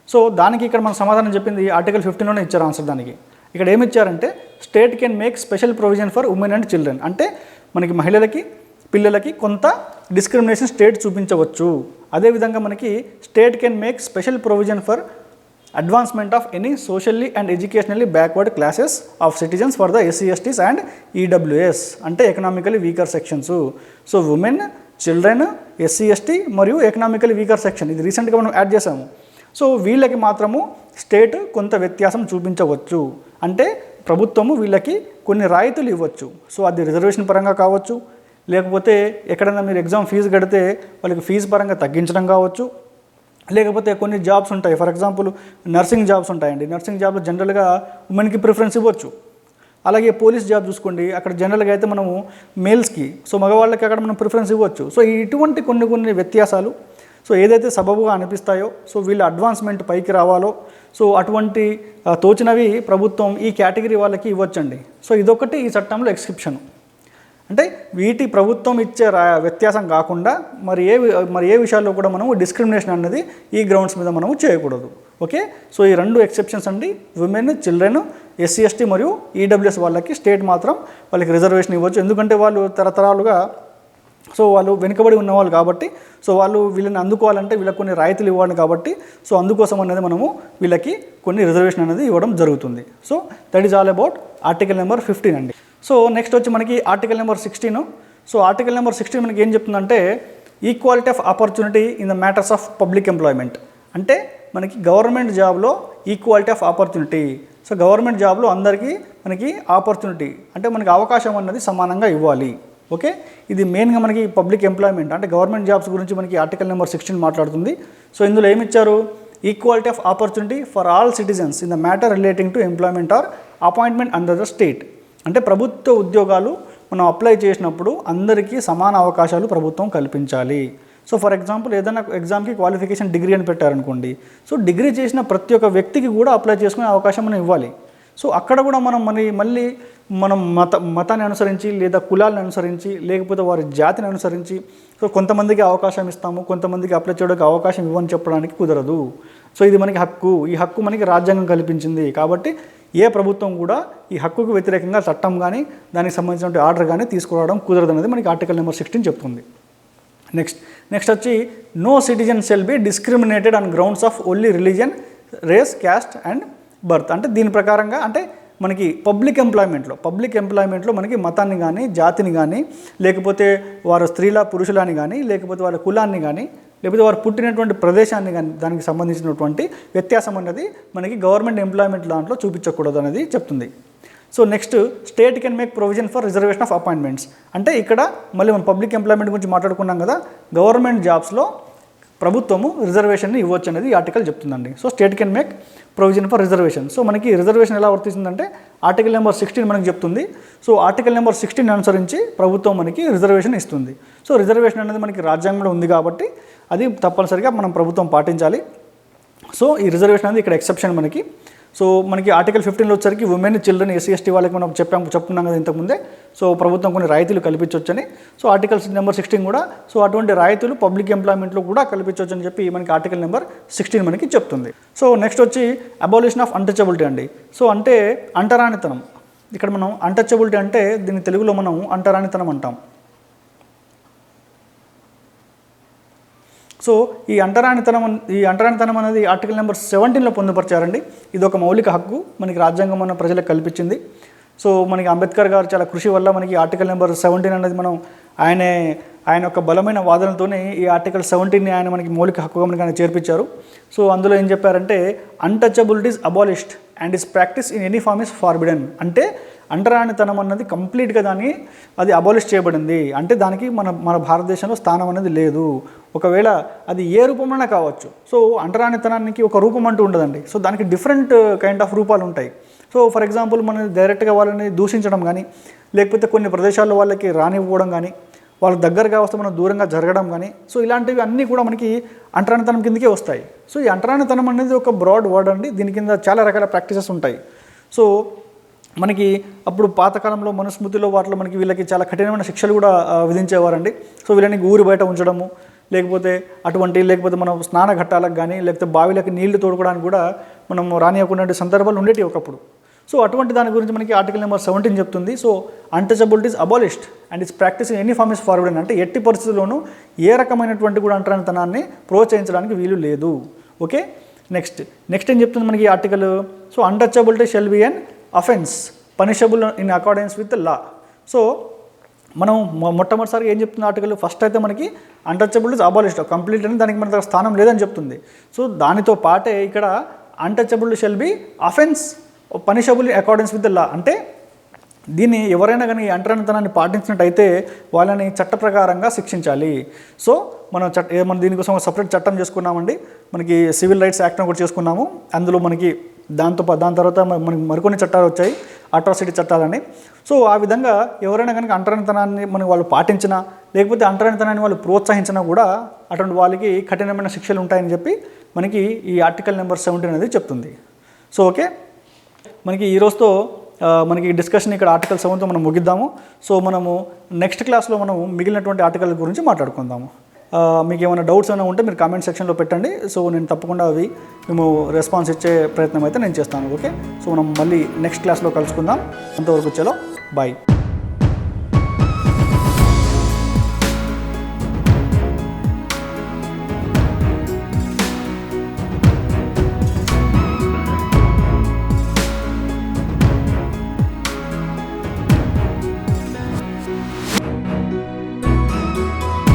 [SPEAKER 1] సో దానికి ఇక్కడ మన సమాధానం చెప్పింది ఆర్టికల్ 15లోనే ఇచ్చారు ఆన్సర్. దానికి ఇక్కడ ఏమి ఇచ్చారంటే state can make special provision for women and children, అంటే మనకి మహిళలకి పిల్లలకి కొంత డిస్క్రిమినేషన్ స్టేట్ చూపించవచ్చు. అదేవిధంగా మనకి state can make special provision for advancement of any socially and educationally backward classes of citizens for the SC STs and EWS, అంటే economically weaker sections. So women, children, SC ST మరియు economically weaker section, ఇది రీసెంట్గా మనం add చేసాము. So వీళ్ళకి మాత్రము state కొంత వ్యత్యాసం చూపించవచ్చు, అంటే ప్రభుత్వము వీళ్ళకి కొన్ని రాయితీలు ఇవ్వచ్చు. సో అది రిజర్వేషన్ పరంగా కావచ్చు, లేకపోతే ఎక్కడైనా మీరు ఎగ్జామ్ ఫీజు కడితే వాళ్ళకి ఫీజు పరంగా తగ్గించడం కావచ్చు, లేకపోతే కొన్ని జాబ్స్ ఉంటాయి, ఫర్ ఎగ్జాంపుల్ నర్సింగ్ జాబ్స్ ఉంటాయండి. నర్సింగ్ జాబ్లో జనరల్గా ఉమెన్కి ప్రిఫరెన్స్ ఇవ్వచ్చు. అలాగే పోలీస్ జాబ్ చూసుకోండి, అక్కడ జనరల్గా అయితే మనము మేల్స్కి, సో మగవాళ్ళకి అక్కడ మనం ప్రిఫరెన్స్ ఇవ్వచ్చు. సో ఇటువంటి కొన్ని వ్యత్యాసాలు సో ఏదైతే సబబుగా అనిపిస్తాయో సో వీళ్ళ అడ్వాన్స్మెంట్ పైకి రావాలో సో అటువంటి తోచినవి ప్రభుత్వం ఈ కేటగిరీ వాళ్ళకి ఇవ్వచ్చండి. సో ఇదొకటి ఈ చట్టంలో ఎక్సెప్షన్, అంటే వీటి ప్రభుత్వం ఇచ్చే వ్యత్యాసం కాకుండా మరి ఏ విషయాల్లో కూడా మనము డిస్క్రిమినేషన్ అన్నది ఈ గ్రౌండ్స్ మీద మనము చేయకూడదు. ఓకే, సో ఈ రెండు ఎక్సెప్షన్స్ అండి, విమెన్, చిల్డ్రన్, ఎస్సీ ఎస్టీ మరియు ఈడబ్ల్యూఎస్ వాళ్ళకి స్టేట్ మాత్రం వాళ్ళకి రిజర్వేషన్ ఇవ్వచ్చు. ఎందుకంటే వాళ్ళు తరతరాలుగా సో వాళ్ళు వెనుకబడి ఉన్నవాళ్ళు కాబట్టి సో వాళ్ళు వీళ్ళని అందుకోవాలంటే వీళ్ళకి కొన్ని రాయితీలు ఇవ్వాలి కాబట్టి సో అందుకోసం అనేది మనము వీళ్ళకి కొన్ని రిజర్వేషన్ అనేది ఇవ్వడం జరుగుతుంది. So that is all about article number 15 అండి. సో నెక్స్ట్ వచ్చి మనకి article number 16. So article number 16 మనకి ఏం చెప్తుందంటే equality of opportunity in the matters of public employment, అంటే మనకి గవర్నమెంట్ జాబ్లో equality of opportunity. So government జాబ్లో అందరికీ మనకి ఆపర్చునిటీ అంటే మనకి అవకాశం అన్నది సమానంగా ఇవ్వాలి. ఓకే, ఇది మెయిన్గా మనకి పబ్లిక్ ఎంప్లాయ్మెంట్ అంటే గవర్నమెంట్ జాబ్స్ గురించి మనకి ఆర్టికల్ నెంబర్ 16 మాట్లాడుతుంది. సో ఇందులో ఏమి ఇచ్చారు, equality of opportunity for all citizens in the matter relating to employment or appointment under the state, అంటే ప్రభుత్వ ఉద్యోగాలు మనం అప్లై చేసినప్పుడు అందరికీ సమాన అవకాశాలు ప్రభుత్వం కల్పించాలి. సో ఫర్ ఎగ్జాంపుల్ ఏదైనా ఎగ్జామ్కి క్వాలిఫికేషన్ డిగ్రీ అని పెట్టారనుకోండి, సో డిగ్రీ చేసిన ప్రతి ఒక్క వ్యక్తికి కూడా అప్లై చేసుకునే అవకాశం మనం ఇవ్వాలి. సో అక్కడ కూడా మనం మళ్ళీ మనం మతాన్ని అనుసరించి లేదా కులాలను అనుసరించి లేకపోతే వారి జాతిని అనుసరించి సో కొంతమందికి అవకాశం ఇస్తాము, కొంతమందికి అప్లై చేయడానికి అవకాశం ఇవ్వని చెప్పడానికి కుదరదు. సో ఇది మనకి హక్కు, ఈ హక్కు మనకి రాజ్యాంగం కల్పించింది. కాబట్టి ఏ ప్రభుత్వం కూడా ఈ హక్కుకు వ్యతిరేకంగా చట్టం కానీ దానికి సంబంధించిన ఆర్డర్ కానీ తీసుకురావడం కుదరదు అనేది మనకి ఆర్టికల్ నెంబర్ 16 చెప్తుంది. నెక్స్ట్ వచ్చి no citizen shall be discriminated on grounds of only religion, race, caste and birth. అంటే దీని ప్రకారంగా అంటే మనకి పబ్లిక్ ఎంప్లాయ్మెంట్లో మనకి మతాన్ని కానీ జాతిని కానీ లేకపోతే వారు స్త్రీల పురుషుల అని కానీ లేకపోతే వాళ్ళ కులాన్ని కానీ లేకపోతే వారు పుట్టినటువంటి ప్రదేశాన్ని కానీ దానికి సంబంధించినటువంటి వ్యత్యాసం అనేది మనకి గవర్నమెంట్ ఎంప్లాయ్మెంట్ దాంట్లో చూపించకూడదు అనేది చెప్తుంది. So next state can make provision for reservation of appointments. అంటే ఇక్కడ మళ్ళీ మనం పబ్లిక్ ఎంప్లాయ్మెంట్ గురించి మాట్లాడుకున్నాం కదా, గవర్నమెంట్ జాబ్స్లో ప్రభుత్వము రిజర్వేషన్ని ఇవ్వచ్చు అనేది ఈ ఆర్టికల్ చెప్తుందండి. So state can make provision for reservation. So మనకి రిజర్వేషన్ ఎలా వర్తిస్తుందంటే ఆర్టికల్ నెంబర్ 16 మనకి చెప్తుంది. సో ఆర్టికల్ నెంబర్ 16 అనుసరించి ప్రభుత్వం మనకి రిజర్వేషన్ ఇస్తుంది. సో రిజర్వేషన్ అనేది మనకి రాజ్యాంగంలో ఉంది కాబట్టి అది తప్పనిసరిగా మనం ప్రభుత్వం పాటించాలి. సో ఈ రిజర్వేషన్ అనేది ఇక్కడ ఎక్సెప్షన్ మనకి. సో మనకి ఆర్టికల్ 15లో వచ్చరికి ఉమెన్, చిల్డ్రన్, ఎస్సీ, ఎస్టీ వాళ్ళకి మనం చెప్పుకున్నాం కదా ఇంతకుముందే. సో ప్రభుత్వం కొన్ని రాయితీలు కల్పించవచ్చని. సో ఆర్టికల్ నెంబర్ 16 కూడా సో అటువంటి రాయితీలు పబ్లిక్ ఎంప్లాయ్మెంట్లో కూడా కల్పించవచ్చని చెప్పి మనకి ఆర్టికల్ నెంబర్ 16 మనకి చెప్తుంది. సో నెక్స్ట్ వచ్చి అబాలిషన్ ఆఫ్ అన్టచబిలిటీ అండి. సో అంటే అంటరానితనం. ఇక్కడ మనం అన్టచబిలిటీ అంటే దీన్ని తెలుగులో మనం అంటరానితనం అంటాం. సో ఈ అంటరానితనం అనేది ఆర్టికల్ నెంబర్ 17లో పొందుపరిచారండి. ఇది ఒక మౌలిక హక్కు మనకి రాజ్యాంగం మన ప్రజలకు కల్పించింది. సో మనకి అంబేద్కర్ గారు చాలా కృషి వల్ల మనకి ఆర్టికల్ నెంబర్ 17 అనేది మనం ఆయన యొక్క బలమైన వాదనతోనే ఈ ఆర్టికల్ 17ని ఆయన మనకి మౌలిక హక్కుగా మనకి ఆయన చేర్పించారు. సో అందులో ఏం చెప్పారంటే untouchability is abolished and is practice in any form is forbidden. అంటే అంటరానితనం అన్నది కంప్లీట్గా అది అబాలిష్ చేయబడింది. అంటే దానికి మన భారతదేశంలో స్థానం అనేది లేదు. ఒకవేళ అది ఏ రూపమైనా కావచ్చు. సో అంటరానితనానికి ఒక రూపం అంటూ ఉండదండి. సో దానికి డిఫరెంట్ కైండ్ ఆఫ్ రూపాలు ఉంటాయి. సో ఫర్ ఎగ్జాంపుల్ మనం డైరెక్ట్గా వాళ్ళని దూషించడం కానీ లేకపోతే కొన్ని ప్రదేశాల్లో వాళ్ళకి రానివ్వడం కానీ వాళ్ళకి దగ్గరగా వస్తే మనం దూరంగా జరగడం కానీ సో ఇలాంటివి అన్నీ కూడా మనకి అంటరానితనం కిందకే వస్తాయి. సో ఈ అంటరానితనం అనేది ఒక బ్రాడ్ వర్డ్ అండి. దీని కింద చాలా రకాల ప్రాక్టీసెస్ ఉంటాయి. సో మనకి అప్పుడు పాతకాలంలో మనుస్మృతిలో వాటిలో మనకి వీళ్ళకి చాలా కఠినమైన శిక్షలు కూడా విధించేవారండి. సో వీళ్ళని ఊరి బయట ఉంచడము లేకపోతే మనం స్నాన ఘట్టాలకు కానీ లేకపోతే బావిలకి నీళ్లు తోడుకోవడానికి కూడా మనం రానియకుండా సందర్భాలు ఉండేవి ఒకప్పుడు. సో అటువంటి దాని గురించి మనకి ఆర్టికల్ నెంబర్ 17 చెప్తుంది. So untouchability is abolished and its practice in any form is forward. అంటే ఎట్టి పరిస్థితుల్లోనూ ఏ రకమైనటువంటి కూడా అంటరానితనాన్ని ప్రోత్సహించడానికి వీలు లేదు. ఓకే, నెక్స్ట్ ఏం చెప్తుంది మనకి article. So untouchability shall be an offence punishable in accordance with law. So మనం మొట్టమొదటిసారి ఏం చెప్తుంది ఆర్టికల్, ఫస్ట్ అయితే మనకి అన్టచబిలిటీ ఈజ్ అబాలిష్డ్ కంప్లీట్ అని దానికి మన స్థానం లేదని చెప్తుంది. సో దానితో పాటే ఇక్కడ untouchability shall be offence punishable in accordance with law. అంటే దీన్ని ఎవరైనా కానీ అంటరానితనాన్ని పాటించినట్టయితే వాళ్ళని చట్ట ప్రకారంగా శిక్షించాలి. సో మనం దీనికోసం ఒక సపరేట్ చట్టం చేసుకున్నామండి. మనకి సివిల్ రైట్స్ యాక్ట్ కూడా చేసుకున్నాము. అందులో మనకి దాని తర్వాత మనకి మరికొన్ని చట్టాలు వచ్చాయి, అట్రాసిటీ చట్టాలని. సో ఆ విధంగా ఎవరైనా కనుక అంటరానితనాన్ని మనకి వాళ్ళు పాటించినా లేకపోతే అంటరానితనాన్ని వాళ్ళు ప్రోత్సహించినా కూడా అటువంటి వాళ్ళకి కఠినమైన శిక్షలు ఉంటాయని చెప్పి మనకి ఈ ఆర్టికల్ నెంబర్ 17 అనేది చెప్తుంది. సో ఓకే, మనకి ఈ రోజుతో మనకి డిస్కషన్ ఇక్కడ ఆర్టికల్ 7తో మనం ముగిద్దాము. సో మనము నెక్స్ట్ క్లాస్లో మనం మిగిలినటువంటి ఆర్టికల్ గురించి మాట్లాడుకుందాము. మీకు ఏమైనా డౌట్స్ ఏమైనా ఉంటే మీరు కామెంట్ సెక్షన్లో పెట్టండి. సో నేను తప్పకుండా మేము రెస్పాన్స్ ఇచ్చే ప్రయత్నం అయితే నేను చేస్తాను. ఓకే, సో మనం మళ్ళీ నెక్స్ట్ క్లాస్లో కలుసుకుందాం. అంతవరకు చలో బాయ్.